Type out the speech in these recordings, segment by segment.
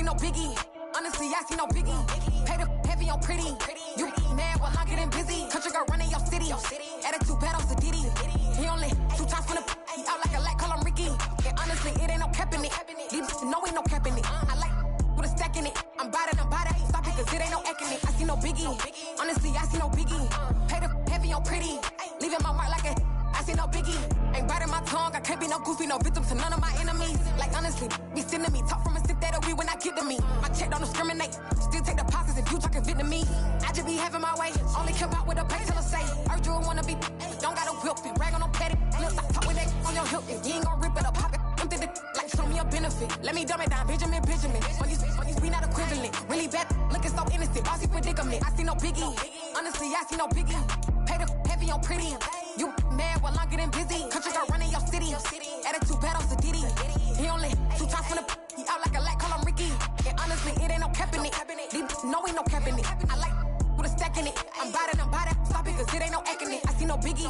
no biggie. Honestly, I see no biggie. Pay the heavy on pretty. You mad while I'm getting busy. Country girl running your city. Attitude bad on Diddy. He only 2 times from the he out like a light, call him Ricky. And honestly, it ain't no cap in it. These no ain't no cap in it. I like with a stack in it. I'm bout it. Stop it, cause it ain't no eck in it. I see no biggie. Honestly, I see no biggie. Pay the heavy on pretty. Leaving my mark like a I see no biggie. Ain't biting my tongue. I can't be no goofy, no victim to none of my enemies. Like honestly, be sending me talk from a sip that we when I get to me. My check don't discriminate. Still take deposits if you talking Vietnamese. I just be having my way. Only care about what the pay teller say. Urge you wanna be, don't gotta whip it. Rag on no petty. Let's stop talk with that on your hip. If you ain't gon' rip it up, pop it. Empty the like show me a benefit. Let me dumb it down, Benjamin. On these we not equivalent. Really bad, looking so innocent. Bossy predicament. I see no biggie. Honestly, I see no biggie. Pay the heavy on pretty. You mad while I'm getting busy. Country girl running your city. Attitude bad on Diddy. He only 2 times from the he out like a light, call him Ricky. And honestly, it ain't no cap in it. No ain't no cap in it. I like with a stack in it. I'm bout it. Stop it, cause it ain't no eck in it. I see no biggie.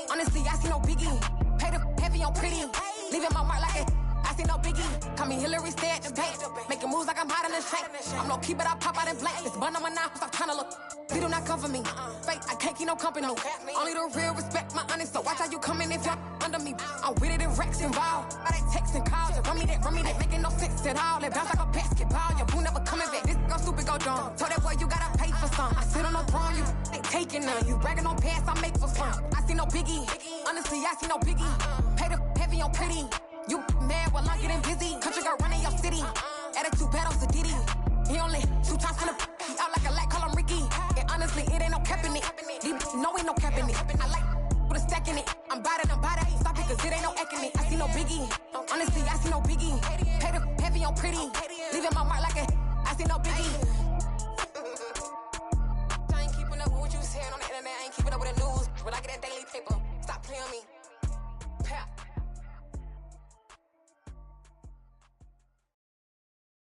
Honestly, I see no biggie. Pay the heavy on pretty. Leaving my mark like a I see no biggie. Call me Hillary, stay at the bank. Making moves like I'm hiding in shank. I'm low key, but I pop out in blank. This bun on my knife, stop trying to look. They do not come for me. Fake, I can't keep no company. Only the real respect my honest. So watch how you coming if you're under me. I'm with it in Rex involved. I they text and calls. Run me that. Making no sense at all. They bounce like a basketball. Your boo never coming back. This go stupid, go dumb. Told that boy you gotta pay for some. I sit on no throne, you ain't taking none. You bragging on past, I make for fun. I see no biggie. Honestly, I see no biggie. Pay the heavy on pretty. You mad while I'm getting busy. Country girl running your city. Attitude bad on Diddy. He only 2 times from the he out like a light, call him Ricky. And honestly, it ain't no cap in it. No ain't no cap in it. I like with a stack in it. I'm bout it. Stop it, cause it ain't no eck in it. I see no biggie. Honestly, I see no biggie. Pay the heavy on pretty. Leaving my mark like a I see no biggie. I ain't keeping up with what you saying on the internet. I ain't keeping up with the news. But I get that daily paper. Stop playing on me.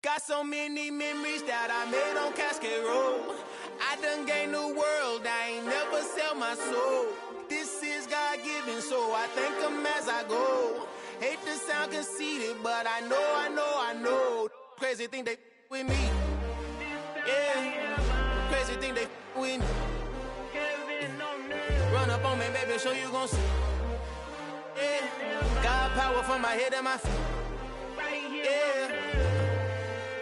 Got so many memories that I made on Cascade Road. I done gained the world, I ain't never sell my soul. This is God-given, so I thank him as I go. Hate to sound conceited, but I know. Crazy thing they with me. Yeah, crazy thing they with me. Run up on me, baby, show you gon' see. Yeah, God power from my head and my feet. Yeah.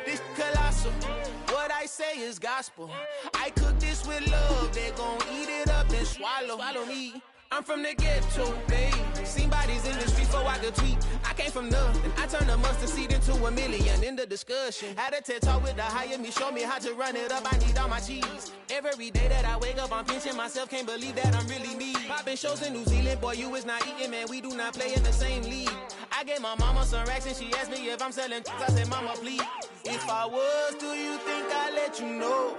This colossal, what I say is gospel. I cook this with love, they gon' eat it up and swallow me. I'm from the ghetto, babe. Seen bodies in the streets before I could tweet. I came from nothing, I turned a mustard seed into $1 million in the discussion. Had a TED talk with the higher me, show me how to run it up, I need all my cheese. Every day that I wake up, I'm pinching myself, can't believe that I'm really me. Popping shows in New Zealand, boy, you is not eating, man, we do not play in the same league. I gave my mama some racks and she asked me if I'm selling I said, mama, please. If I was, do you think I'd let you know?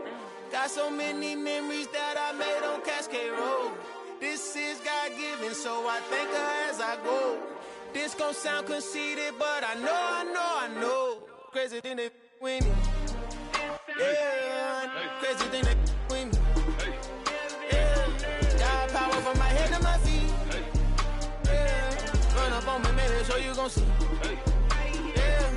Got so many memories that I made on Cascade Road. This is God-given, so I thank her as I go. This gon' sound conceited, but I know. Crazy thing they with me. Yeah, crazy thing they with me. Yeah, got power from my head to my feet. Yeah, run up on me, maybe so you gon' see. Yeah.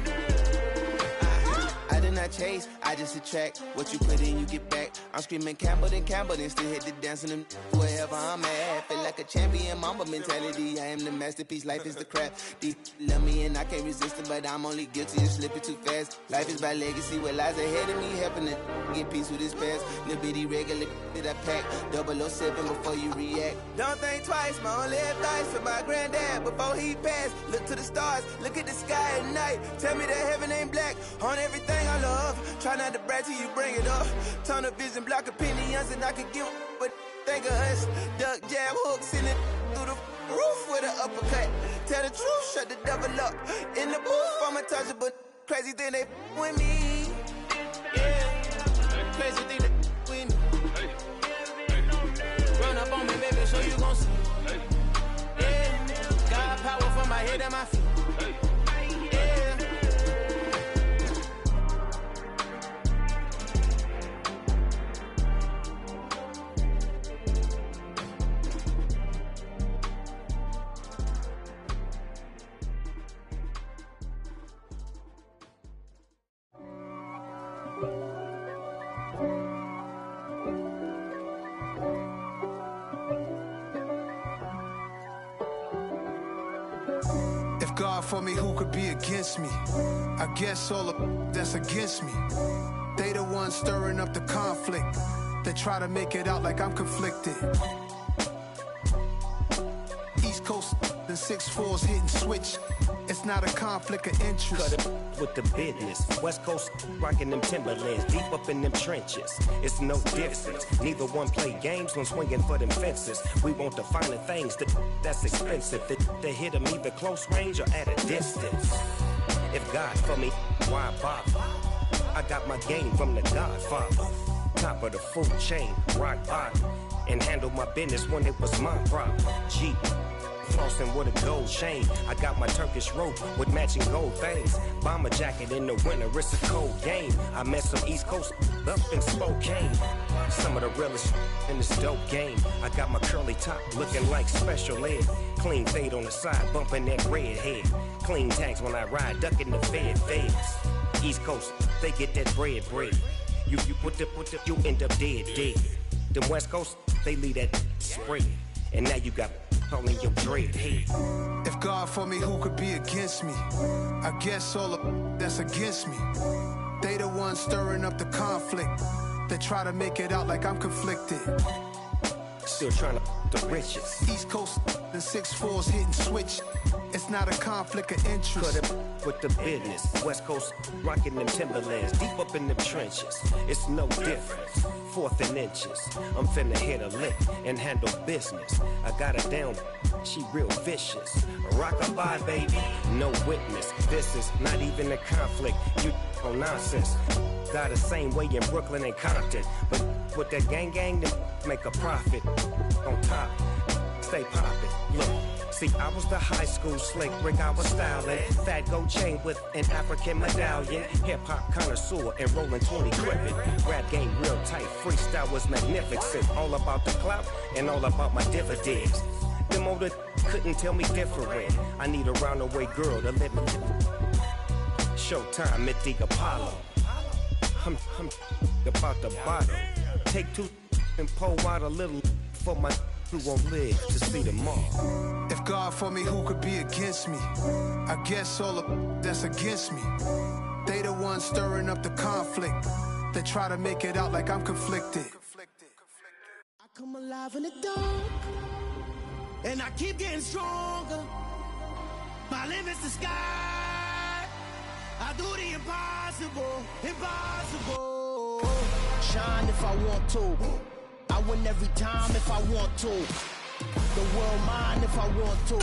I did not chase, I just attract. What you put in, you get back. I'm screaming Campbell, then still hit the dancing and wherever I'm at. Feel like a champion, mamba mentality. I am the masterpiece, life is the craft. Deep love me and I can't resist it, but I'm only guilty of slipping too fast. Life is by legacy, what lies ahead of me, helping to get peace with this past. Little bitty regular that I pack, 007 before you react. Don't think twice, my only advice for my granddad before he passed. Look to the stars, look at the sky at night. Tell me that heaven ain't black on everything I love. Try not to brag till you bring it up. Tunnel vision, block opinions, and I could give but think of us. Duck, jab, hooks in it through the roof with an uppercut. Tell the truth, shut the devil up. In the booth, I'm untouchable. Crazy thing they with me. Yeah, crazy thing they with me. Run up on me, baby, so you gon' see. Yeah, got power from my head and my feet. If God for me, who could be against me? I guess all of that's against me. They the ones stirring up the conflict. They try to make it out like I'm conflicted. East Coast and 6'4's hitting switch. It's not a conflict of interest. Cut it with the business. West Coast rocking them Timberlands, deep up in them trenches. It's no difference. Neither one play games when swinging for them fences. We want the finer things that's expensive. They hit them either close range or at a distance. If God for me, why bother? I got my game from the Godfather. Top of the food chain, rock bottom. And handle my business when it was my problem. G. Flossing with a gold chain. I got my Turkish rope with matching gold things. Bomber jacket in the winter, it's a cold game. I met some East Coast up in Spokane. Some of the realest in this dope game. I got my curly top looking like special ed. Clean fade on the side, bumping that red head. Clean tags when I ride, ducking the feds. East Coast, they get that bread. You put the, you end up dead. Them West Coast, they leave that spread. And now you got all in your dread head. If God for me, who could be against me? I guess all of that's against me. They the ones stirring up the conflict. They try to make it out like I'm conflicted. Still trying to the riches. East Coast and 6'4's hitting switch. It's not a conflict of interest. Cut it with the business. West Coast rocking them Timberlands, deep up in them trenches. It's no difference. 4th and inches. I'm finna hit a lick and handle business. I got her down, she real vicious. Rockabye, baby, no witness. This is not even a conflict. You on nonsense. Got the same way in Brooklyn and Compton. But with that gang, then make a profit. On top, stay poppin'. Look. See, I was the high school slick Rick, I was styling. Fat gold chain with an African medallion. Hip-hop connoisseur and rolling 20 gripping. Rap game real tight, freestyle was magnificent. All about the clout and all about my dividends. Them older couldn't tell me different. I need a round-away girl to let me. Showtime at the Apollo. I'm about the bottom. Take 2 and pour out a little for my who won't live to see tomorrow. If God for me, who could be against me? I guess all of that's against me. They the ones stirring up the conflict. They try to make it out like I'm conflicted. I come alive in the dark, and I keep getting stronger. My limit's the sky. I do the impossible. Shine if I want to. I win every time if I want to. The world mine if I want to.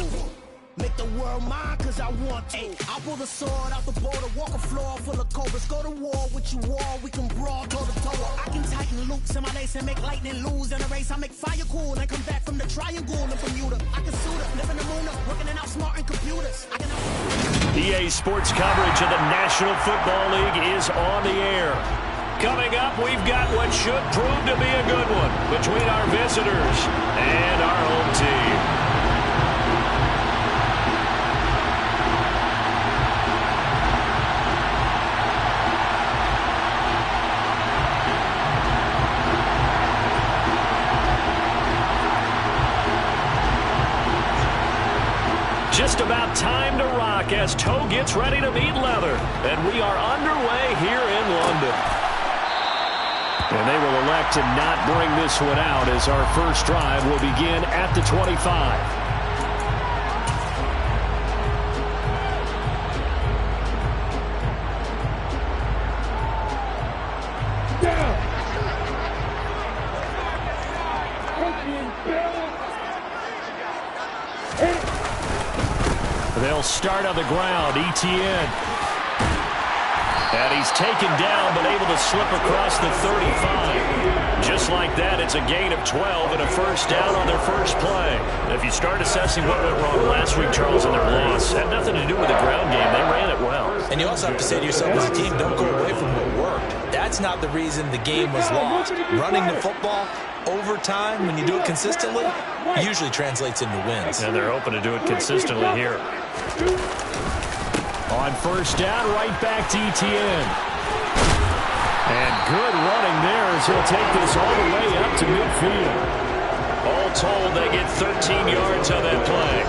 Make the world mine cause I want to. I'll pull the sword out the border, walk a floor full of cobras. Go to war with you all, we can brawl toe to toe. I can tighten loops in my lace and make lightning lose in a race. I make fire cool and come back from the triangle in Bermuda. I can suit up, live in the moon up, working and outsmarting computers. I can EA Sports coverage of the National Football League is on the air. Coming up, we've got what should prove to be a good one between our visitors and our home team. Just about time to rock as toe gets ready to meet leather. And we are underway here in London. And they will elect to not bring this one out as our first drive will begin at the 25. They'll start on the ground. Etienne. And he's taken down, but able to slip across the 35. Just like that, it's a gain of 12 and a first down on their first play. If you start assessing what went wrong last week, Charles, in their loss, had nothing to do with the ground game. They ran it well. And you also have to say to yourself as a team, don't go away from what worked. That's not the reason the game was lost. Running the football over time, when you do it consistently, usually translates into wins. And they're hoping to do it consistently here. On first down, right back to Etienne. And good running there as he'll take this all the way up to midfield. All told, they get 13 yards on that play.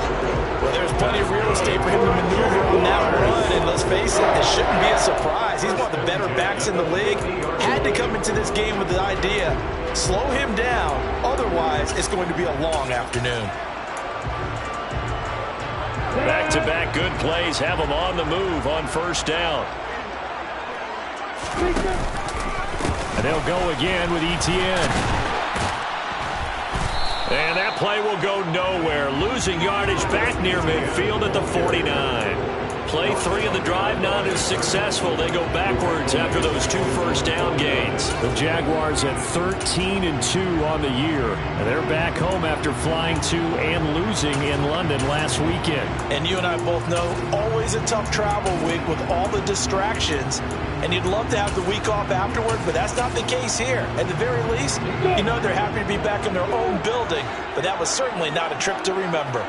Well, there's plenty of real estate for him to maneuver on that run, and let's face it, this shouldn't be a surprise. He's one of the better backs in the league. Had to come into this game with the idea, slow him down, otherwise it's going to be a long afternoon. Back-to-back good plays have them on the move on first down. And they'll go again with Etienne. And that play will go nowhere. Losing yardage back near midfield at the 49. Play 3 of the drive not as successful. They go backwards after those 2 first down gains. The Jaguars at 13-2 on the year. And they're back home after flying to and losing in London last weekend. And you and I both know, always a tough travel week with all the distractions. And you'd love to have the week off afterward, but that's not the case here. At the very least, you know they're happy to be back in their own building, but that was certainly not a trip to remember.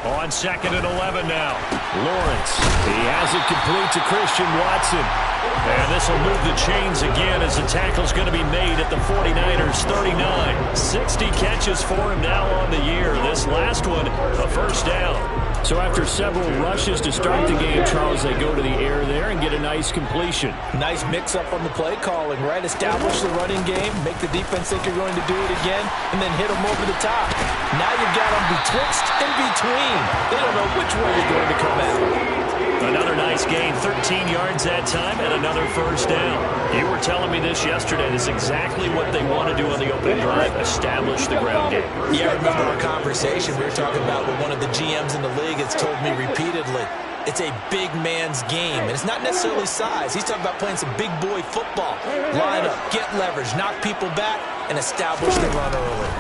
On 2nd and 11 now. Lawrence. He has it complete to Christian Watson. And this will move the chains again as the tackle's going to be made at the 49ers 39. 60 catches for him now on the year. This last one, a first down. So after several rushes to start the game, Charles, they go to the air there and get a nice completion. Nice mix-up on the play calling, right? Establish the running game, make the defense think you're going to do it again, and then hit them over the top. Now you've got them betwixt and between. They don't know which way you're going to come at. Another nice gain, 13 yards that time, and another first down. You were telling me this yesterday. This is exactly what they want to do on the opening drive, establish the ground game. Yeah, I remember our conversation. We were talking about what one of the GMs in the league has told me repeatedly. It's a big man's game, and it's not necessarily size. He's talking about playing some big boy football. Line up, get leverage, knock people back, and establish the run early.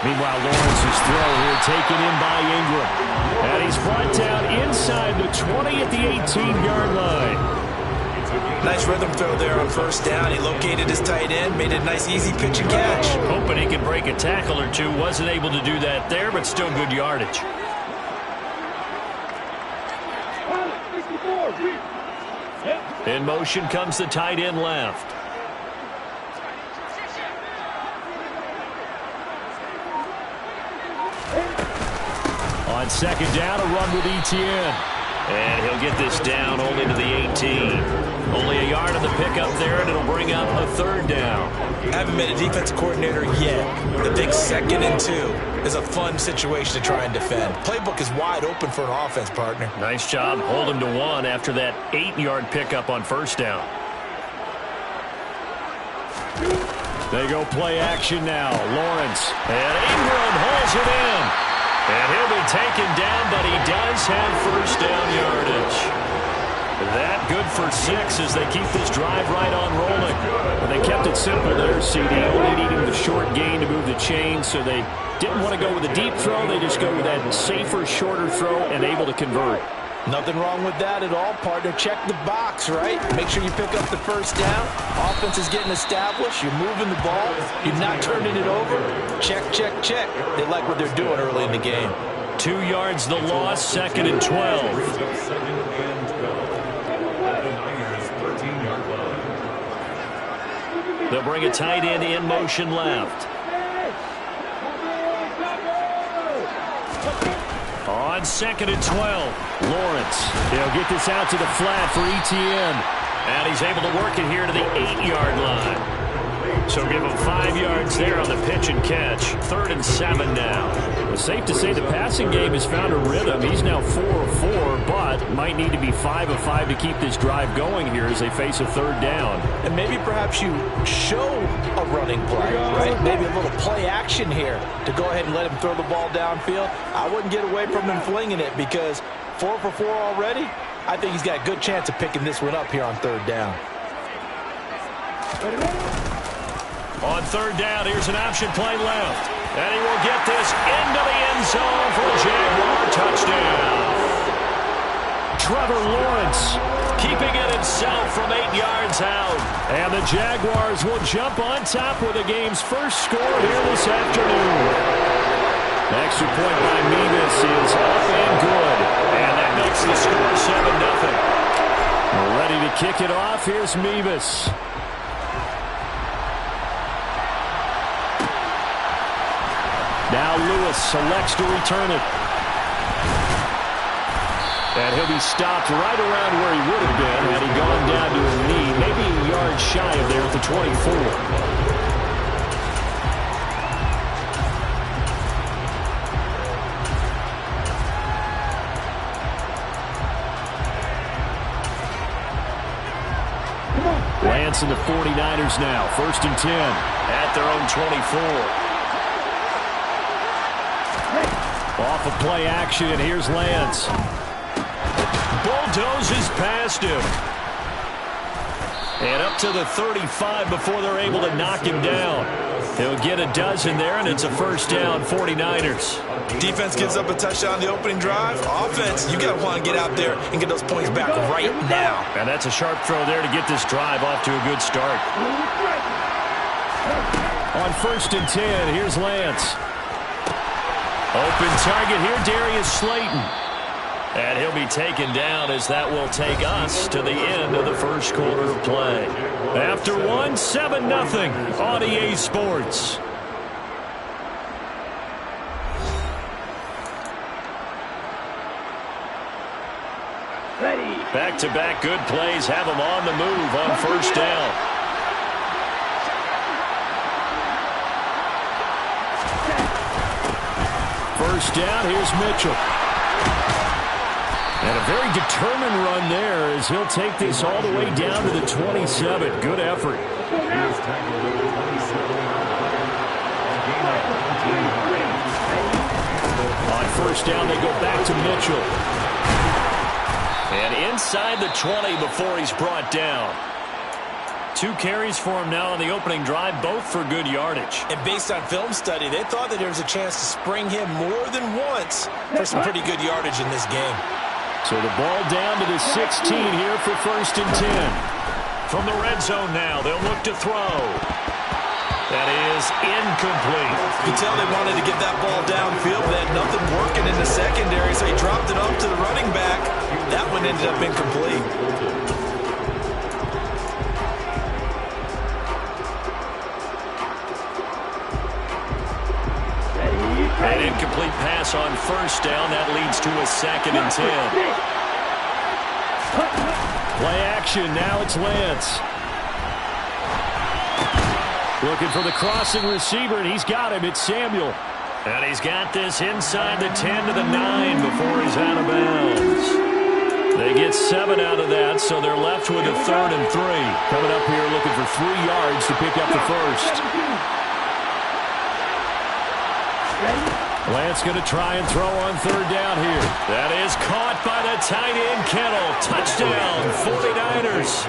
Meanwhile, Lawrence's throw here taken in by Ingram. And he's brought down inside the 20 at the 18-yard line. Nice rhythm throw there on first down. He located his tight end, made a nice easy pitch and catch. Hoping he could break a tackle or two. Wasn't able to do that there, but still good yardage. In motion comes the tight end left. On second down, a run with Etienne. And he'll get this down only to the 18. Only a yard on the pickup there, and it'll bring up a third down. I haven't been a defense coordinator yet. The big 2nd and 2 is a fun situation to try and defend. Playbook is wide open for an offense, partner. Nice job. Hold him to 1 after that 8-yard pickup on first down. They go play action now. Lawrence. And Ingram holds it in. And he'll be taken down, but he does have first down yardage. That good for 6 as they keep this drive right on rolling. And they kept it simple there, CD, only needing the short gain to move the chain, so they didn't want to go with a deep throw. They just go with that safer, shorter throw and able to convert. Nothing wrong with that at all, partner. Check the box, right? Make sure you pick up the first down. Offense is getting established. You're moving the ball. You're not turning it over. Check, check, check. They like what they're doing early in the game. 2 yards the loss, 2nd and 12. They'll bring a tight end in motion left. On 2nd and 12, Lawrence. He'll get this out to the flat for Etienne. And he's able to work it here to the 8-yard line. So give him 5 yards there on the pitch and catch. 3rd and 7 now. It's safe to say the passing game has found a rhythm. He's now 4 of 4, but might need to be 5 of 5 to keep this drive going here as they face a 3rd down. And maybe perhaps you show a running play, right? Maybe a little play action here to go ahead and let him throw the ball downfield. I wouldn't get away from him flinging it because 4 for 4 already. I think he's got a good chance of picking this one up here on 3rd down. On 3rd down, here's an option play left. And he will get this into the end zone for a Jaguar touchdown. Trevor Lawrence keeping it himself from 8 yards out. And the Jaguars will jump on top with the game's first score here this afternoon. The extra point by Mevis is up and good. And that makes the score 7-0. Ready Ready to kick it off. Here's Mevis. Now Lewis selects to return it. And he'll be stopped right around where he would have been had he gone down to his knee, maybe a yard shy of there at the 24. Lance and the 49ers now. 1st and 10 at their own 24. Off of play action, and here's Lance. Bulldozes past him. And up to the 35 before they're able to knock him down. He'll get a dozen there, and it's a 1st down, 49ers. Defense gives up a touchdown the opening drive. Offense, you got to want to get out there and get those points back right now. And that's a sharp throw there to get this drive off to a good start. On 1st and 10, here's Lance. Open target here, Darius Slayton. And he'll be taken down as that will take us to the end of the 1st quarter of play. After 7-0 on EA Sports. Back-to-back good plays have them on the move on 1st down. First down, here's Mitchell. And a very determined run there as he'll take this all the way down to the 27. Good effort. On 1st down, they go back to Mitchell. And inside the 20 before he's brought down. 2 carries for him now on the opening drive, both for good yardage. And based on film study, they thought that there was a chance to spring him more than once for some pretty good yardage in this game. So the ball down to the 16 here for 1st and 10. From the red zone now, they'll look to throw. That is incomplete. You can tell they wanted to get that ball downfield. They had nothing working in the secondary, so he dropped it off to the running back. That one ended up incomplete. An incomplete pass on 1st down. That leads to a 2nd and 10. Play action. Now it's Lance. Looking for the crossing receiver, and he's got him. It's Samuel. And he's got this inside the 10 to the 9 before he's out of bounds. They get 7 out of that, so they're left with a 3rd and 3. Coming up here looking for 3 yards to pick up the 1st. Lance going to try and throw on 3rd down here. That is caught by the tight end, Kittle. Touchdown, 49ers.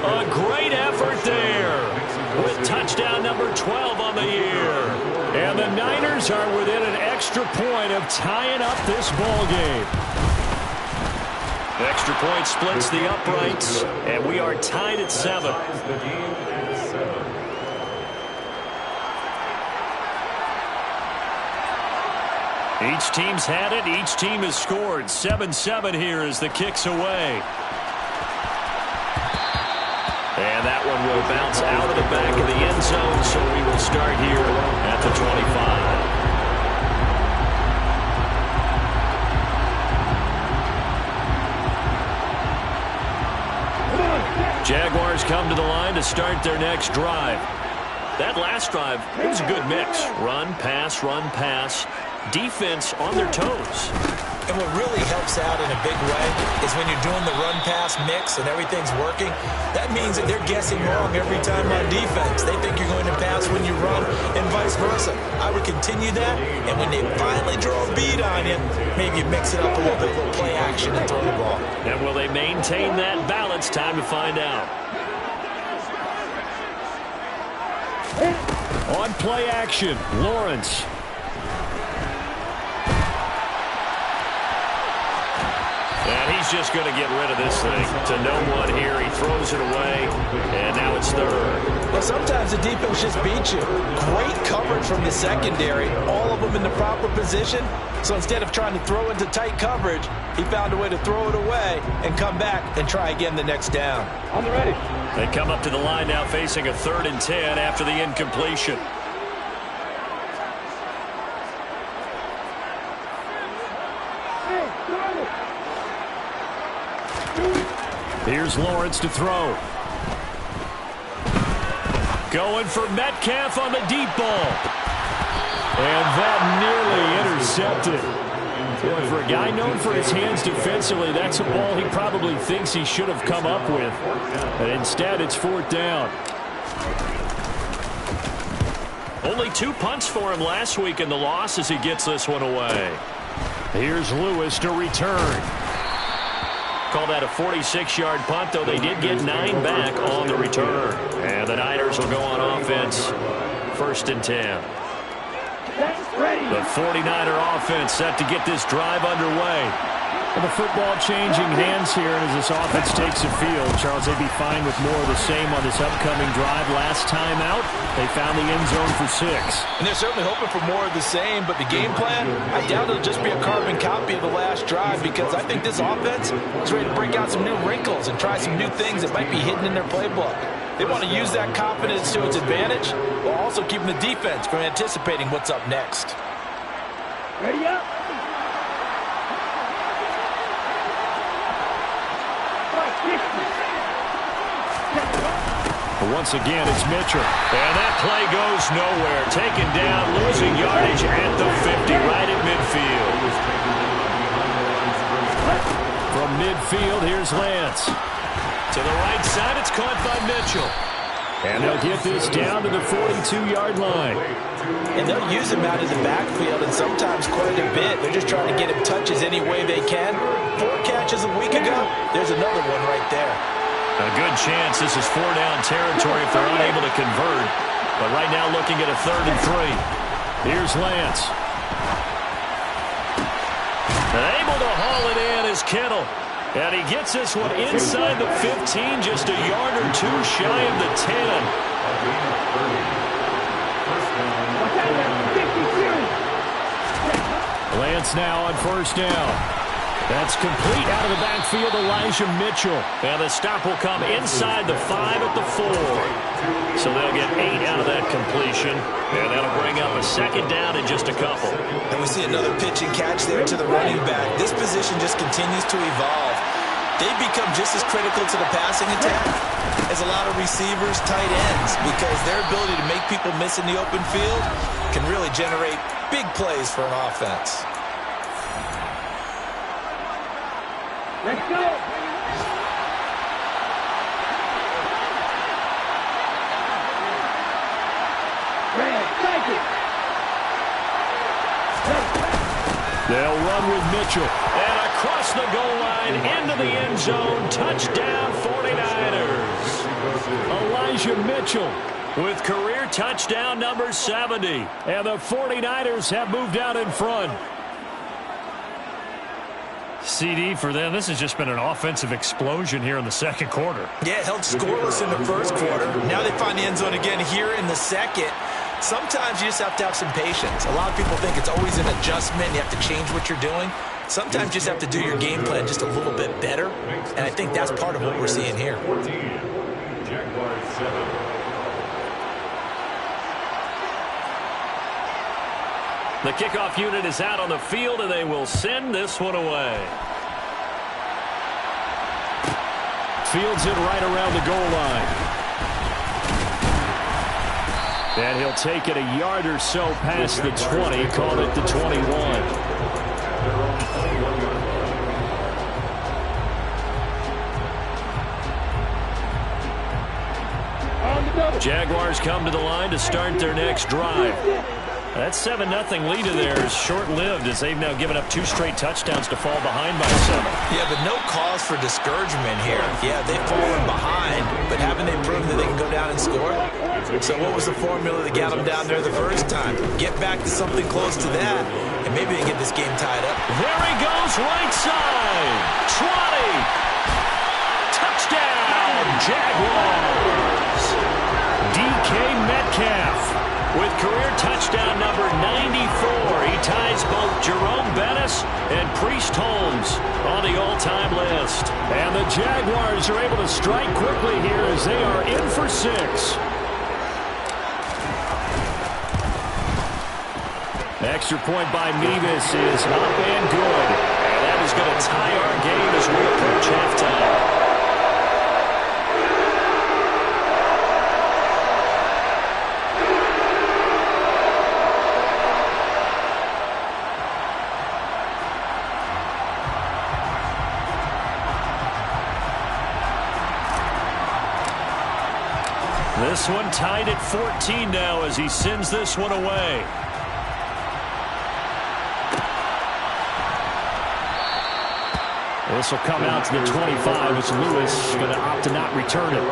A great effort there with touchdown number 12 on the year. And the Niners are within an extra point of tying up this ball game. Extra point splits the uprights, and we are tied at 7. Each team's had it. Each team has scored. 7-7 here as the kick's away. And that one will bounce out of the back of the end zone, so we will start here at the 25. Jaguars come to the line to start their next drive. That last drive, it was a good mix. Run, pass, defense on their toes. And what really helps out in a big way is when you're doing the run-pass mix and everything's working, that means that they're guessing wrong every time on defense. They think you're going to pass when you run and vice versa. I would continue that, and when they finally draw a bead on you, maybe you mix it up a little bit, a little play action and throw the ball. And will they maintain that balance? Time to find out. On play action, Lawrence. And he's he's just going to get rid of this thing. To no one here. He throws it away, and now it's third. Well, sometimes the defense just beats you. Great coverage from the secondary, all of them in the proper position. So instead of trying to throw into tight coverage, he found a way to throw it away and come back and try again the next down. On the ready. They come up to the line now facing a 3rd and 10 after the incompletion. Here's Lawrence to throw. Going for Metcalf on the deep ball. And that nearly intercepted. Boy, for a guy known for his hands defensively, that's a ball he probably thinks he should have come up with. But instead, it's 4th down. Only 2 punts for him last week in the loss as he gets this one away. Here's Lewis to return. Call that a 46-yard punt, though they did get 9 back on the return. And the Niners will go on offense, 1st and 10. The 49er offense set to get this drive underway. And the football changing hands here, and as this offense takes the field, Charles, they'd be fine with more of the same on this upcoming drive. Last time out, they found the end zone for 6. And they're certainly hoping for more of the same, but the game plan, I doubt it'll just be a carbon copy of the last drive, because I think this offense is ready to break out some new wrinkles and try some new things that might be hidden in their playbook. They want to use that confidence to its advantage, while also keeping the defense from anticipating what's up next. Ready up. Once again, it's Mitchell. And that play goes nowhere. Taken down, losing yardage at the 50, right at midfield. From midfield, here's Lance. To the right side, it's caught by Mitchell. And they'll get this down to the 42-yard line. And they'll use him out in the backfield, and sometimes quite a bit. They're just trying to get him touches any way they can. 4 catches a week ago. There's another one right there. A good chance this is 4-down territory if they're unable to convert. But right now looking at a 3rd and 3. Here's Lance. Able to haul it in is Kittle. And he gets this one inside the 15, just a yard or 2 shy of the 10. Lance now on 1st down. That's complete out of the backfield, Elijah Mitchell. And the stop will come inside the 5 at the 4. So they'll get 8 out of that completion. And that'll bring up a 2nd down in just a couple. And we see another pitch and catch there to the running back. This position just continues to evolve. They become just as critical to the passing attack as a lot of receivers, tight ends, because their ability to make people miss in the open field can really generate big plays for an offense. Let's go. They'll run with Mitchell. And across the goal line, into the end zone. Touchdown, 49ers. Elijah Mitchell with career touchdown number 70. And the 49ers have moved out in front. CD for them, this has just been an offensive explosion here in the 2nd quarter. Yeah, held scoreless in the 1st quarter. Now they find the end zone again here in the 2nd. Sometimes you just have to have some patience. A lot of people think it's always an adjustment. You have to change what you're doing. Sometimes you just have to do your game plan just a little bit better. And I think that's part of what we're seeing here. The kickoff unit is out on the field, and they will send this one away. Fields it right around the goal line. And he'll take it a yard or so past the 20, called it the 21. Jaguars come to the line to start their next drive. That 7-0 lead in there is short-lived as they've now given up 2 straight touchdowns to fall behind by 7. Yeah, but no cause for discouragement here. Yeah, they've fallen behind, but haven't they proven that they can go down and score? So what was the formula that got them down there the first time? Get back to something close to that, and maybe they get this game tied up. There he goes, right side. 20. Touchdown, Jaguars. DK Metcalf with career touchdown number 94. He ties both Jerome Bettis and Priest Holmes on the all-time list. And the Jaguars are able to strike quickly here as they are in for 6. Extra point by Mevis is up and good. And that is going to tie our game as we approach halftime. This one tied at 14 now as he sends this one away. This will come out to the 25 as Lewis going to opt to not return it.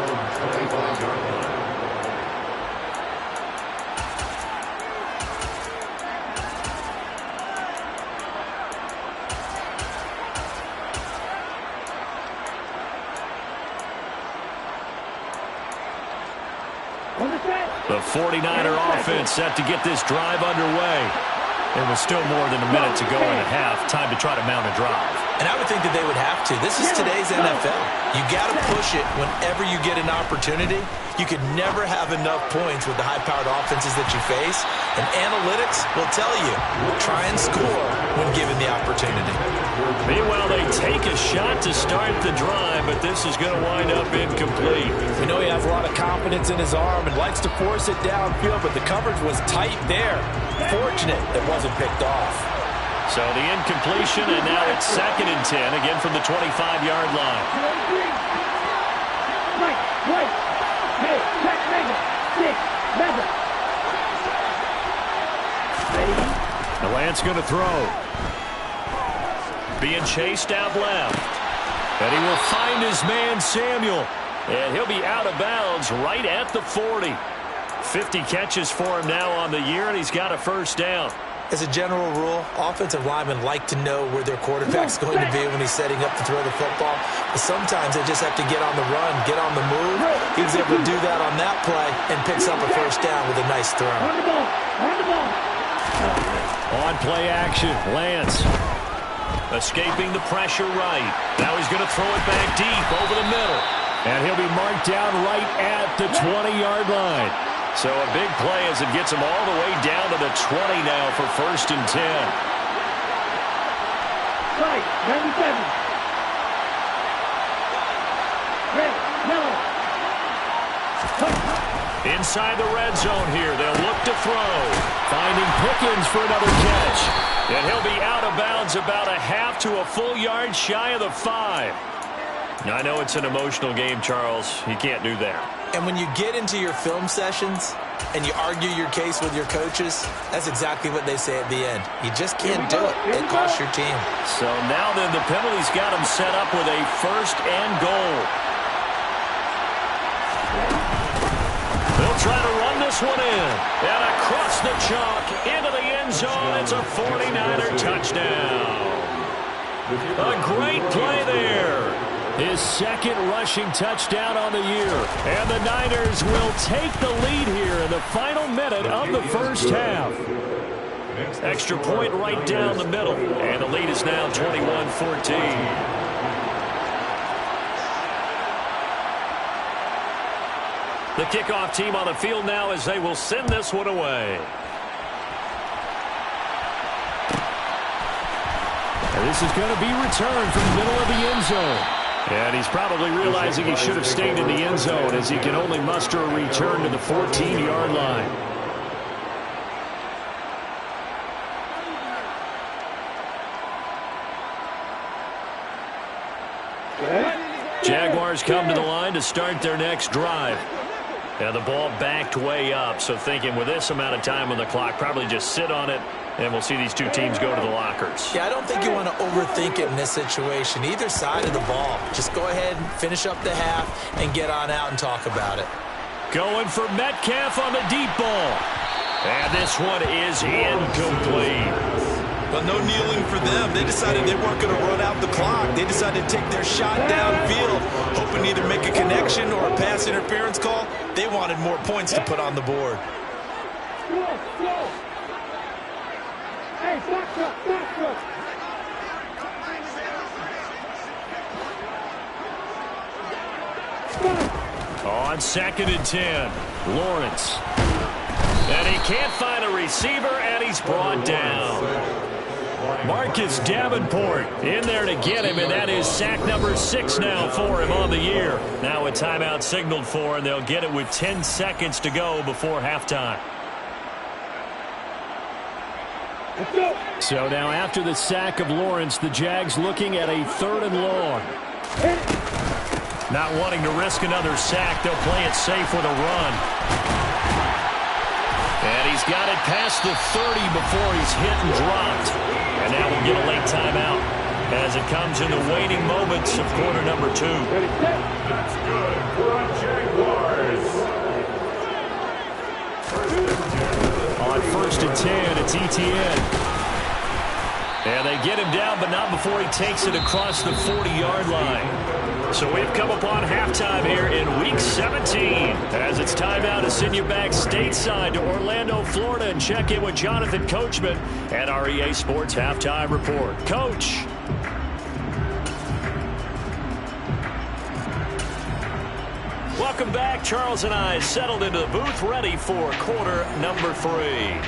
The 49er offense set to get this drive underway. And with still more than a minute to go in the half, time to try to mount a drive. And I would think that they would have to. This is today's NFL. You got to push it whenever you get an opportunity. You could never have enough points with the high-powered offenses that you face. And analytics will tell you, try and score when given the opportunity. Meanwhile, they take a shot to start the drive, but this is going to wind up incomplete. We know he has a lot of confidence in his arm and likes to force it downfield, but the coverage was tight there. Fortunate it wasn't picked off. So the incompletion, and now it's 2nd and 10, again from the 25-yard line. Hey, check, six, The Lance going to throw. Being chased out left. And he will find his man, Samuel. And he'll be out of bounds right at the 40. 50 catches for him now on the year, and he's got a first down. As a general rule, offensive linemen like to know where their quarterback's going to be when he's setting up to throw the football. But sometimes they just have to get on the run, get on the move. He was able to do that on that play and picks up a first down with a nice throw. Run the ball. On play action, Lance escaping the pressure right. Now he's going to throw it back deep over the middle. And he'll be marked down right at the 20-yard line. So a big play as it gets him all the way down to the 20 now for 1st and 10. Right, 97. Red, yellow. Inside the red zone here, they'll look to throw. Finding Pickens for another catch. And he'll be out of bounds about a half to a full yard shy of the 5. I know it's an emotional game, Charles. You can't do that. And when you get into your film sessions and you argue your case with your coaches, that's exactly what they say at the end. You just can't do it. It costs your team. So now then the penalty's got him set up with a 1st and goal. They'll try to run this one in. And across the chalk into the end zone. It's a 49er touchdown. A great play there. His 2nd rushing touchdown on the year. And the Niners will take the lead here in the final minute of the first half. Extra point right down the middle. And the lead is now 21-14. The kickoff team on the field now as they will send this one away. And this is going to be returned from the middle of the end zone. And he's probably realizing he should have stayed in the end zone as he can only muster a return to the 14-yard line. Jaguars come to the line to start their next drive. And the ball backed way up, so thinking with this amount of time on the clock, probably just sit on it, and we'll see these two teams go to the lockers. Yeah, I don't think you want to overthink it in this situation. Either side of the ball. Just go ahead and finish up the half and get on out and talk about it. Going for Metcalf on the deep ball. And this one is incomplete. But no kneeling for them. They decided they weren't going to run out the clock. They decided to take their shot downfield, hoping to either make a connection or a pass interference call. They wanted more points to put on the board. Hey, back up. On 2nd and 10, Lawrence. And he can't find a receiver, and he's brought down. Marcus Davenport in there to get him, and that is sack number 6 now for him on the year. Now a timeout signaled for, and they'll get it with 10 seconds to go before halftime. So now after the sack of Lawrence, the Jags looking at a 3rd and long. Not wanting to risk another sack, they'll play it safe with a run. And he's got it past the 30 before he's hit and dropped. And now we'll get a late timeout as it comes in the waning moments of quarter number 2. That's good for a Jaguars. On 1st and 10, it's Etienne. And they get him down, but not before he takes it across the 40-yard line. So we've come upon halftime here in Week 17 as it's time now to send you back stateside to Orlando, Florida, and check in with Jonathan Coachman at our EA Sports Halftime Report. Coach. Welcome back. Charles and I settled into the booth, ready for quarter number 3.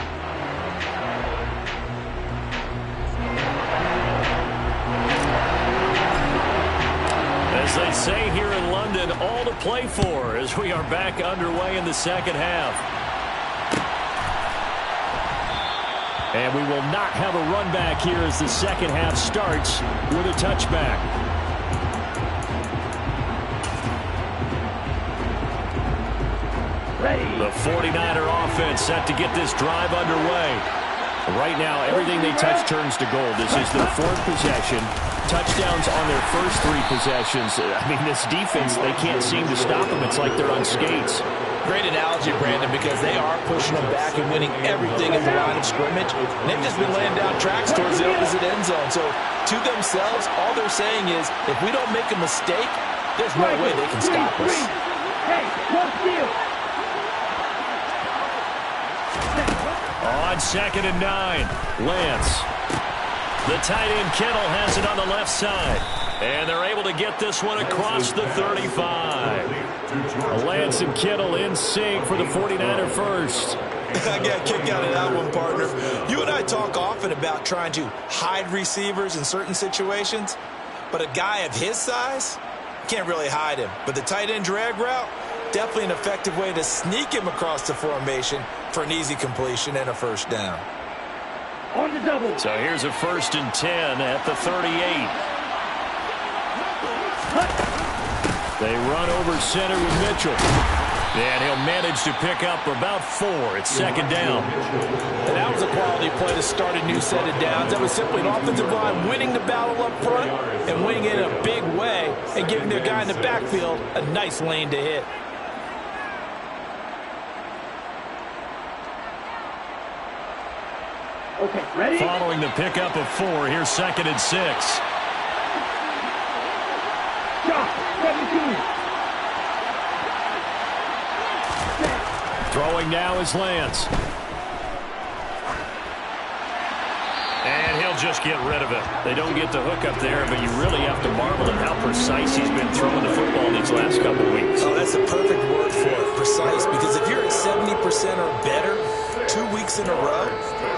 As they say here in London, all to play for as we are back underway in the second half. And we will not have a run back here as the second half starts with a touchback. The 49er offense set to get this drive underway. Right now, everything they touch turns to gold. This is their 4th possession. Touchdowns on their first 3 possessions. I mean, this defense, they can't seem to stop them. It's like they're on skates. Great analogy, Brandon, because they are pushing them back and winning everything at the line of scrimmage. And they've just been laying down tracks towards the opposite end zone. So to themselves, all they're saying is, if we don't make a mistake, there's no way they can stop us. Hey, what's deal? On 2nd and 9, Lance. The tight end Kittle has it on the left side. And they're able to get this one across the 35. Lance and Kittle in sync for the 49er first. I got a kick out of that one, partner. You and I talk often about trying to hide receivers in certain situations. But a guy of his size, can't really hide him. But the tight end drag route, definitely an effective way to sneak him across the formation for an easy completion and a first down. On the double. So here's a 1st and 10 at the 38. They run over center with Mitchell. And he'll manage to pick up about 4. It's 2nd down. And that was a quality play to start a new set of downs. That was simply an offensive line winning the battle up front and winning it in a big way and giving their guy in the backfield a nice lane to hit. Okay, ready? Following the pickup of 4, here's 2nd and 6. Shot, 17. Throwing now is Lance. And he'll just get rid of it. They don't get the hook up there, but you really have to marvel at how precise he's been throwing the football these last couple weeks. Oh, that's a perfect word for it, precise, because if you're at 70% or better 2 weeks in a row,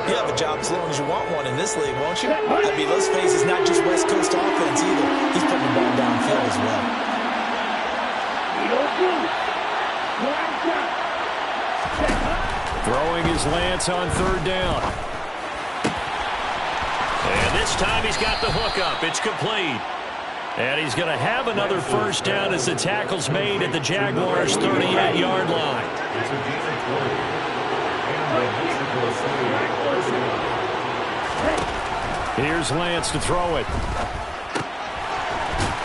you have a job as long as you want one in this league, won't you? I mean, let's face it, it's not just West Coast offense either. He's putting the ball downfield as well. Throwing is Lance on 3rd down. And this time he's got the hook up. It's complete. And he's going to have another first down as the tackle's made at the Jaguars' 38-yard line. Here's Lance to throw it.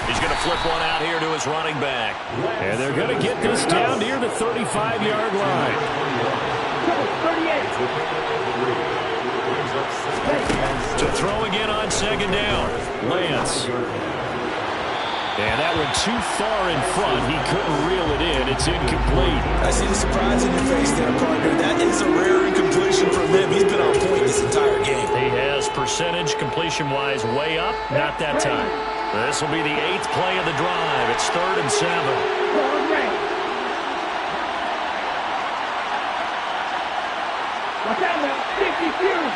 He's going to flip one out here to his running back. And they're going to get this down near the 35-yard line. 38. To throw again on second down. Lance. And that one too far in front. He couldn't reel it in. It's incomplete. I see the surprise in your face there, partner. That is a rare incompletion from him. He's been on point this entire game. He has percentage completion-wise way up. Not that time. This will be the 8th play of the drive. It's 3rd and 7. Watch out now. 50 Fury.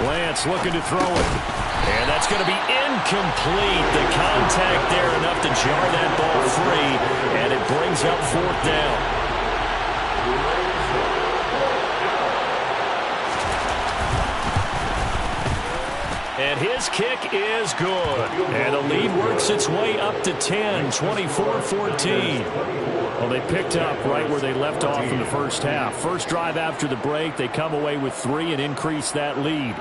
Lance looking to throw it. And that's going to be incomplete. The contact there enough to jar that ball free. And it brings up 4th down. And his kick is good. And the lead works its way up to 10, 24-14. Well, they picked up right where they left off in the first half. First drive after the break, they come away with 3 and increase that lead.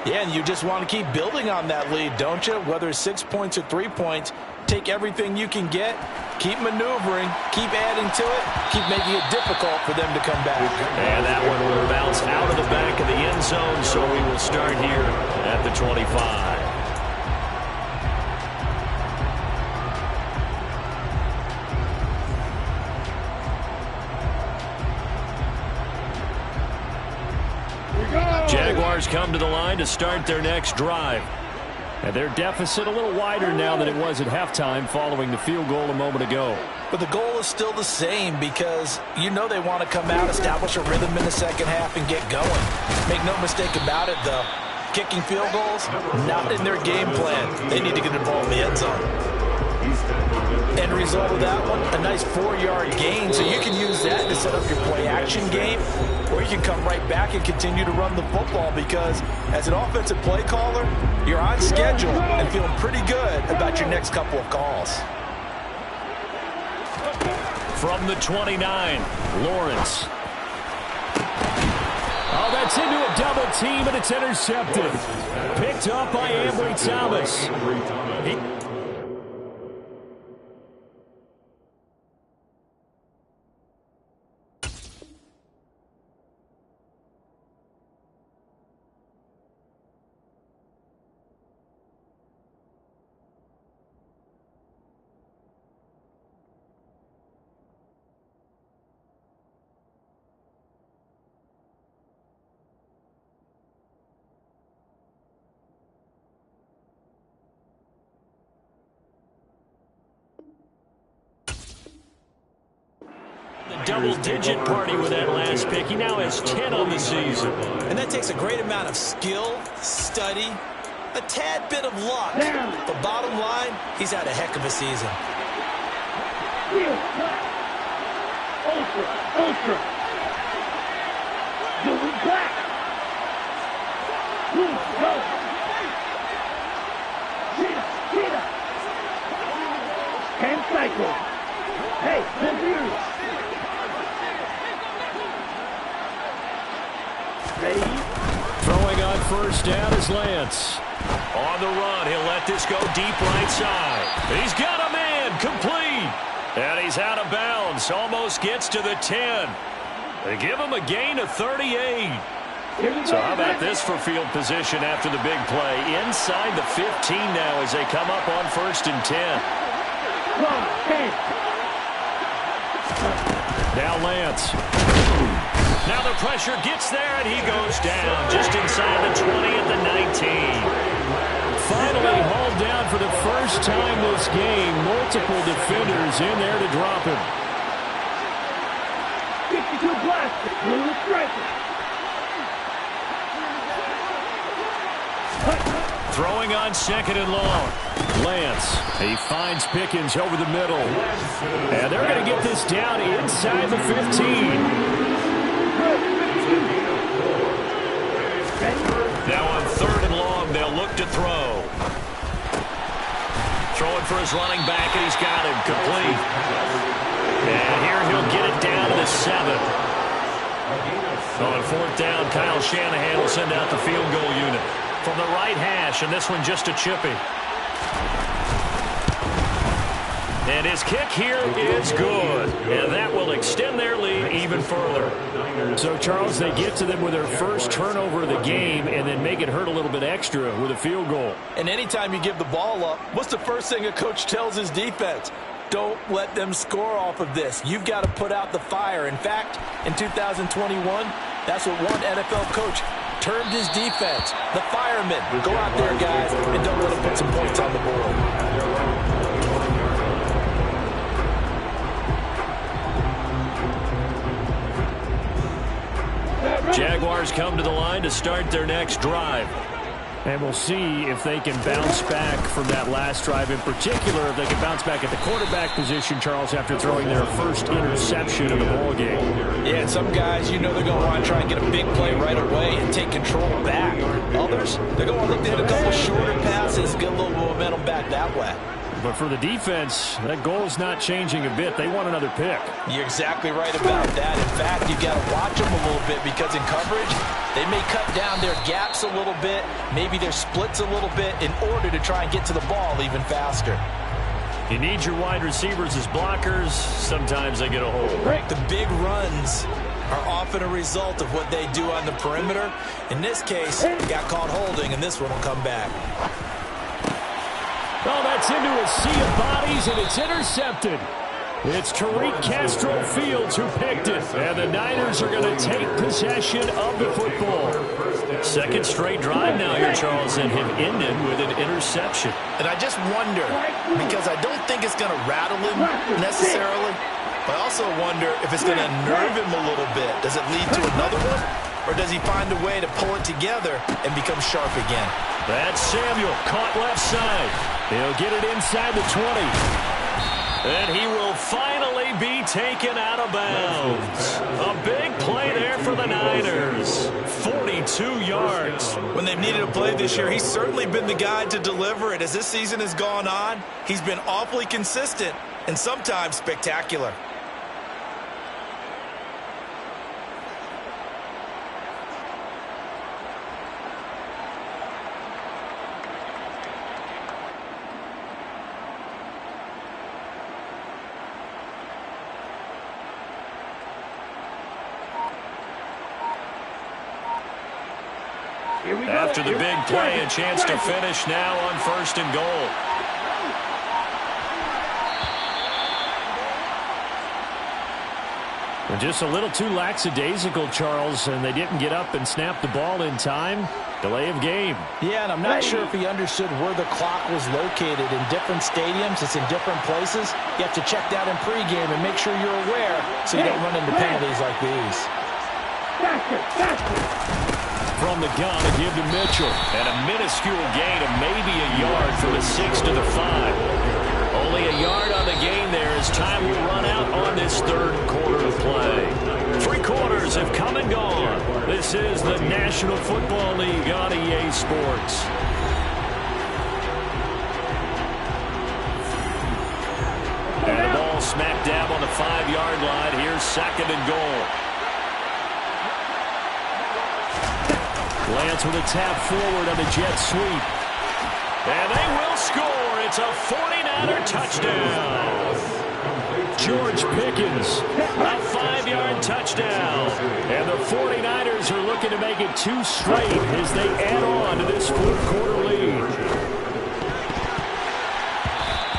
Yeah, and you just want to keep building on that lead, don't you? Whether it's 6 points or 3 points, take everything you can get, keep maneuvering, keep adding to it, keep making it difficult for them to come back. And that one will bounce out of the back of the end zone, so we will start here at the 25. Jaguars come to the line to start their next drive. And their deficit a little wider now than it was at halftime following the field goal a moment ago. But the goal is still the same because you know they want to come out, establish a rhythm in the second half, and get going. Make no mistake about it, though. Kicking field goals, not in their game plan. They need to get the ball in the end zone. End result of that one, a nice 4-yard gain, so you can use that to set up your play-action game, or you can come right back and continue to run the football because as an offensive play caller, you're on schedule and feeling pretty good about your next couple of calls. From the 29, Lawrence. Oh, that's into a double team, and it's intercepted. Picked up by Ambry Thomas. Double-digit party with that last pick. He now has 10 on the season. And that takes a great amount of skill, study, a tad bit of luck. But bottom line, he's had a heck of a season. Ultra, ultra. Doing black. Go. Cheetah. Hand cycle. Hey, confused. Throwing on first down is Lance. On the run, he'll let this go deep right side. He's got a man, complete. And he's out of bounds, almost gets to the 10. They give him a gain of 38. So how about this for field position after the big play? Inside the 15 now as they come up on 1st and 10. Now Lance. Now the pressure gets there, and he goes down just inside the 20 at the 19. Finally hauled down for the first time this game. Multiple defenders in there to drop him. 52 blast, blue striker. Throwing on 2nd and long. Lance, he finds Pickens over the middle. And they're going to get this down inside the 15. Now on 3rd and long, they'll look to throw. Throwing for his running back, and he's got him complete. And here he'll get it down to the 7. On 4th down, Kyle Shanahan will send out the field goal unit from the right hash, and this one just a chippy. And his kick here is good. And that will extend their lead even further. So, Charles, they get to them with their first turnover of the game and then make it hurt a little bit extra with a field goal. And anytime you give the ball up, what's the first thing a coach tells his defense? Don't let them score off of this. You've got to put out the fire. In fact, in 2021, that's what one NFL coach termed his defense, the firemen. Go out there, guys, and don't let them put some points on the board. Jaguars come to the line to start their next drive. And we'll see if they can bounce back from that last drive. In particular, if they can bounce back at the quarterback position, Charles, after throwing their first interception of the ballgame. Yeah, and some guys, you know they're going to want to try and get a big play right away and take control back. Others, they're going to look to hit a couple shorter passes, get a little momentum back that way. But for the defense, that goal's not changing a bit. They want another pick. You're exactly right about that. In fact, you've got to watch them a little bit because in coverage, they may cut down their gaps a little bit, maybe their splits a little bit in order to try and get to the ball even faster. You need your wide receivers as blockers. Sometimes they get a hold. The big runs are often a result of what they do on the perimeter. In this case, got caught holding, and this one will come back. Oh, that's into a sea of bodies, and it's intercepted. It's Tariq Castro-Fields who picked it, and the Niners are going to take possession of the football. Second straight drive now here, Charles, and have ended with an interception. And I just wonder, because I don't think it's going to rattle him necessarily, but I also wonder if it's going to nerve him a little bit. Does it lead to another one? Or does he find a way to pull it together and become sharp again? That's Samuel, caught left side. He'll get it inside the 20. And he will finally be taken out of bounds. A big play there for the Niners. 42 yards. When they've needed a play this year, he's certainly been the guy to deliver it. As this season has gone on, he's been awfully consistent and sometimes spectacular. After the big play, a chance to finish now on 1st and goal. And just a little too lackadaisical, Charles, and they didn't get up and snap the ball in time. Delay of game. Yeah, and I'm not sure if he understood where the clock was located. In different stadiums, it's in different places. You have to check that in pregame and make sure you're aware so you don't run into penalties like these. From the gun, a give to Mitchell. And a minuscule gain of maybe a yard from the 6 to the 5. Only a yard on the gain there as time will run out on this third quarter of play. 3 quarters have come and gone. This is the National Football League on EA Sports. And the ball smack dab on the 5-yard line. Here's 2nd and goal. Lance with a tap forward on the jet sweep. And they will score. It's a 49er touchdown. George Pickens, a 5-yard touchdown. And the 49ers are looking to make it 2 straight as they add on to this 4th quarter lead.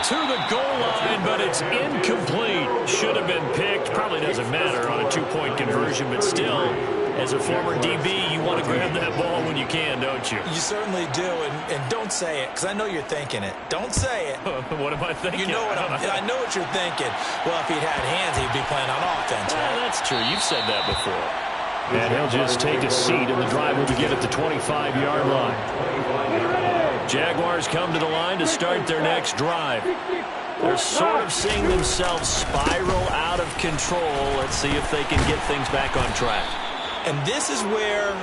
To the goal line, but it's incomplete. Should have been picked. Probably doesn't matter on a 2-point conversion, but still, as a former DB, you want to grab that ball when you can, don't you? You certainly do, and don't say it, because I know you're thinking it. Don't say it. What am I thinking? You know I know what you're thinking. Well, if he'd had hands, he'd be playing on offense. Well, that's true. You've said that before. And he'll just take a seat, and the drive will begin at the 25-yard line. Jaguars come to the line to start their next drive. They're sort of seeing themselves spiral out of control. Let's see if they can get things back on track. And this is where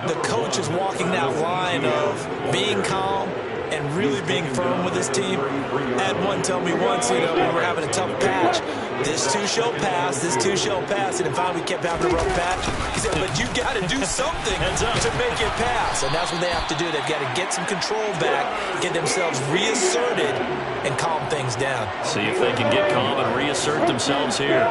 the coach is walking that line of being calm and really being firm with his team. I had one tell me once, we were having a tough patch. This too shall pass. This too shall pass. And finally, we kept having a rough patch. He said, but you got to do something to make it pass. And that's what they have to do. They've got to get some control back, get themselves reasserted, and calm things down. See if they can get calm and reassert themselves here.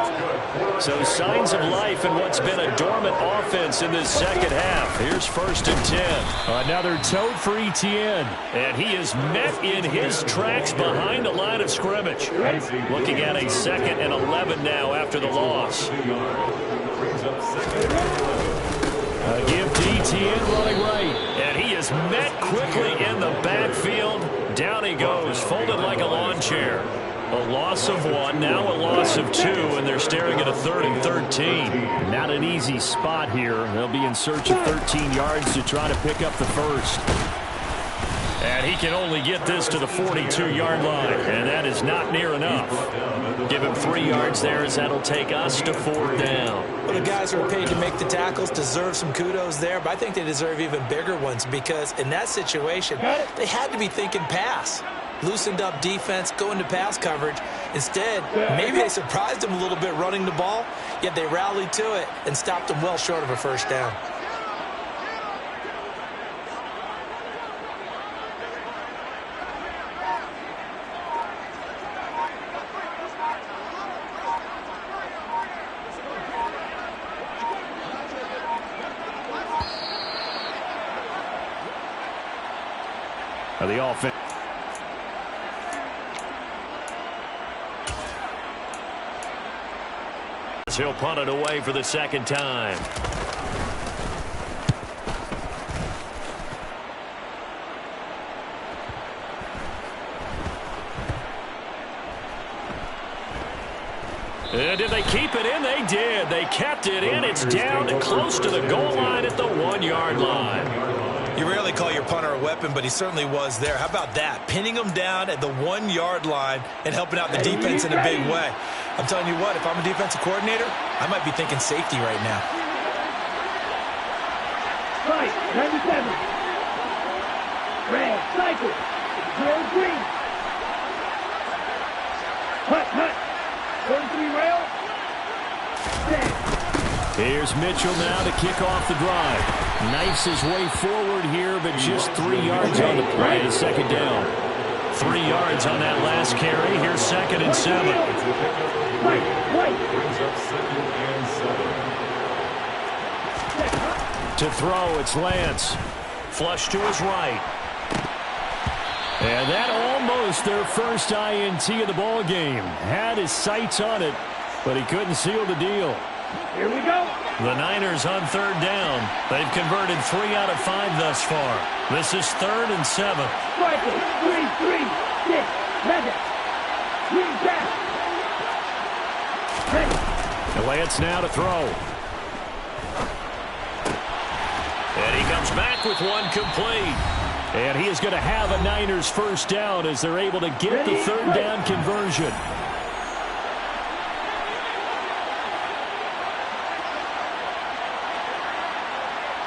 So signs of life in what's been a dormant offense in this second half. Here's 1st and 10. Another tote for Etienne. And he is met in his tracks behind the line of scrimmage. Looking at a 2nd and 11 now after the loss. A give to Etienne running right. And he is met quickly in the backfield. Down he goes, folded like a lawn chair. A loss of 1, now a loss of 2, and they're staring at a 3rd and 13. Not an easy spot here. They'll be in search of 13 yards to try to pick up the first. And he can only get this to the 42-yard line, and that is not near enough. Give him 3 yards there as that'll take us to 4th down. Well, the guys who are paid to make the tackles deserve some kudos there, but I think they deserve even bigger ones because in that situation, they had to be thinking pass. Loosened up defense, go into pass coverage. Instead, maybe they surprised them a little bit running the ball, yet they rallied to it and stopped them well short of a first down. The offense. He'll punt it away for the 2nd time. And did they keep it in? They did. They kept it in. It's down and close to the goal line at the 1-yard line. You rarely call your punter a weapon, but he certainly was there. How about that? Pinning him down at the 1-yard line and helping out the defense in a big way. I'm telling you what, if I'm a defensive coordinator, I might be thinking safety right now. Right, 97. Red, cycle. Gold, green. Hut. 43 rail. Stand. Here's Mitchell now to kick off the drive. Knifes his way forward here, but just 3 yards on the play to 2nd down. 3 yards on that last carry. Here's 2nd and 7. To throw, it's Lance. Flush to his right. And that almost their first INT of the ball game. Had his sights on it, but he couldn't seal the deal. Here we go. The Niners on 3rd down. They've converted 3 out of 5 thus far. This is 3rd and 7. Rifle, 3, 6, Madden. Green pass. And Lance now to throw. And he comes back with one complete. And he is going to have a Niners first down as they're able to get the 3rd down conversion.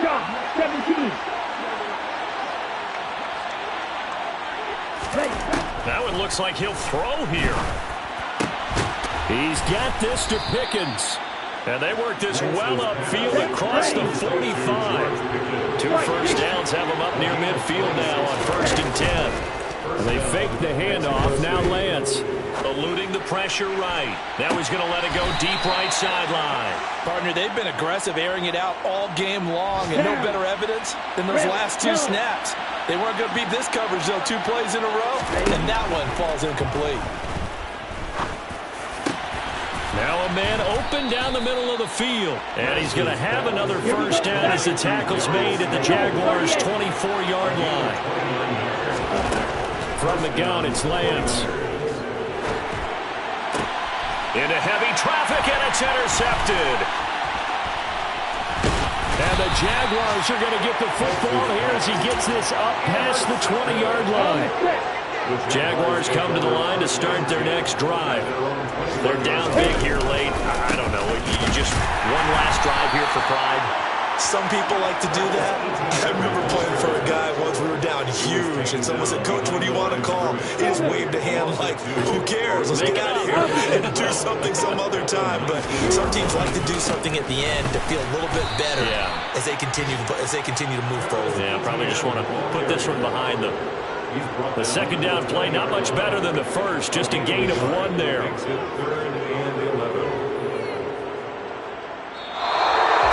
Shot, 17. That one looks like he'll throw here. He's got this to Pickens. And they work this well upfield across the 45. 2 first downs have them up near midfield now on 1st and 10. And they fake the handoff. Now Lance eluding the pressure right. Now he's going to let it go deep right sideline. Partner, they've been aggressive, airing it out all game long, and no better evidence than those last 2 snaps. They weren't going to beat this coverage, though, 2 plays in a row, and that one falls incomplete. Now a man open down the middle of the field. And he's going to have another first down as the tackle's made at the Jaguars' 24-yard line. From the gun, it's Lance. Into heavy traffic, and it's intercepted. And the Jaguars are going to get the football here as he gets this up past the 20-yard line. Jaguars come to the line to start their next drive. They're down big here late. I don't know. You just one last drive here for pride. Some people like to do that. I remember playing for a guy once. We were down huge. And someone said, Coach, what do you want to call? He just waved a hand like, who cares? Let's get out of here and do something some other time. But some teams like to do something at the end to feel a little bit better as they continue to move forward. Yeah, probably just want to put this one behind them. The second down play, not much better than the first, just a gain of 1 there.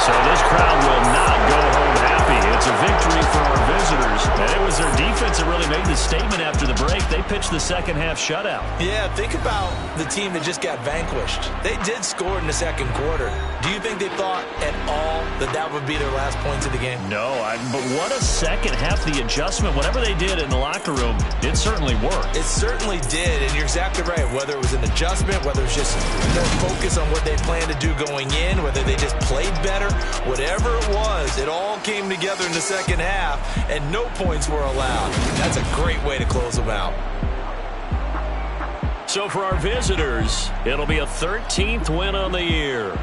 So this crowd will not go home happy. It's a victory for our visitors. And it was their defense that really made the statement after the break. They pitched the second half shutout. Yeah, think about the team that just got vanquished. They did score in the second quarter. Do you think they thought at all that that would be their last points of the game? No, but what a second half, the adjustment. Whatever they did in the locker room, it certainly worked. It certainly did, and you're exactly right. Whether it was an adjustment, whether it was just more focus on what they planned to do going in, whether they just played better, whatever it was, it all came together in the second half, and no points were allowed. That's a great way to close them out. So for our visitors, it'll be a 13th win on the year.